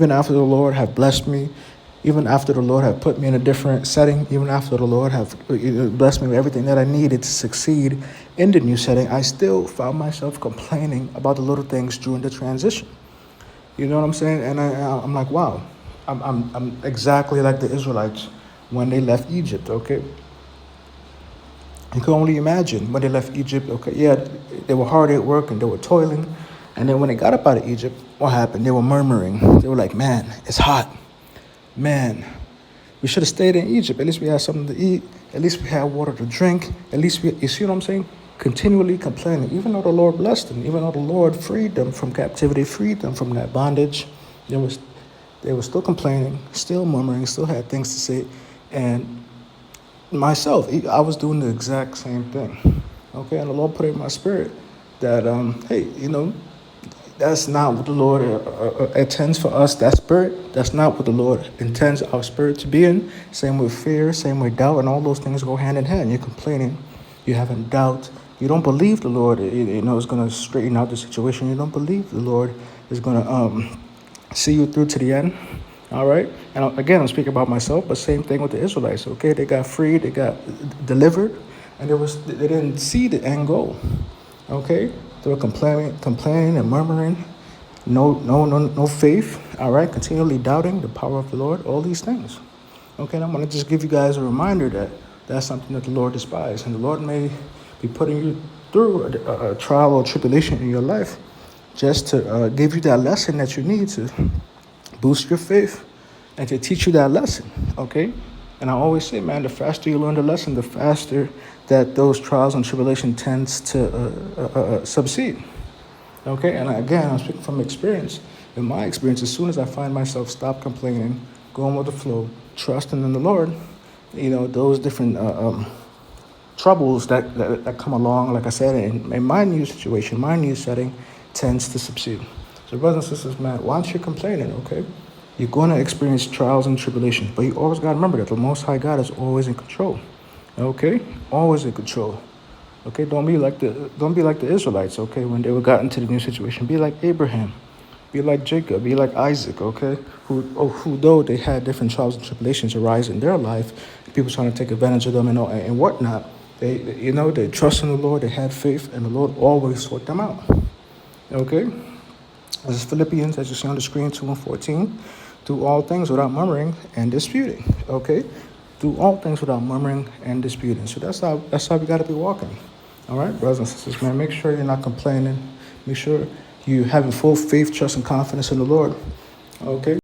Even after the Lord have blessed me, even after the Lord have put me in a different setting, even after the Lord have blessed me with everything that I needed to succeed in the new setting, I still found myself complaining about the little things during the transition. You know what I'm saying? And I'm like, wow, I'm exactly like the Israelites when they left Egypt, okay? You can only imagine when they left Egypt, okay, yeah, they were hard at work and they were toiling. And then when they got up out of Egypt, what happened? They were murmuring. They were like, man, it's hot. Man, we should have stayed in Egypt. At least we had something to eat. At least we had water to drink. At least you see what I'm saying? Continually complaining. Even though the Lord blessed them, even though the Lord freed them from captivity, freed them from that bondage, they were still complaining, still murmuring, still had things to say. And myself, I was doing the exact same thing. Okay, and the Lord put it in my spirit that, hey, that's not what the Lord intends for us, that spirit. That's not what the Lord intends our spirit to be in. Same with fear, same with doubt, and all those things go hand in hand. You're complaining, you're having doubt, you don't believe the Lord, is going to straighten out the situation. You don't believe the Lord is going to see you through to the end. All right. And again, I'm speaking about myself, but same thing with the Israelites. Okay, they got freed, they got delivered, and they didn't see the end goal. Okay, they were complaining and murmuring, no faith. All right, continually doubting the power of the Lord. All these things. Okay, and I'm gonna just give you guys a reminder that that's something that the Lord despises, and the Lord may be putting you through a trial or tribulation in your life, just to give you that lesson that you need to boost your faith and to teach you that lesson. Okay. And I always say, man, the faster you learn the lesson, the faster that those trials and tribulation tends to subside. Okay, and again, I'm speaking from experience. In my experience, as soon as I find myself stop complaining, going with the flow, trusting in the Lord, those different troubles that come along, like I said, in my new situation, my new setting, tends to subside. So, brothers and sisters, man, once you're complaining, okay, you're going to experience trials and tribulations, but you always got to remember that the Most High God is always in control. Okay, always in control. Okay, don't be like the Israelites. Okay, when they were got into the new situation, be like Abraham, be like Jacob, be like Isaac. Okay, who though they had different trials and tribulations arise in their life, people trying to take advantage of them and whatnot. They trust in the Lord, they had faith, and the Lord always sought them out. Okay, this is Philippians, as you see on the screen, 2:14. Do all things without murmuring and disputing. Okay, do all things without murmuring and disputing. So that's how we got to be walking. All right, brothers and sisters, man, make sure you're not complaining. Make sure you having full faith, trust, and confidence in the Lord. Okay.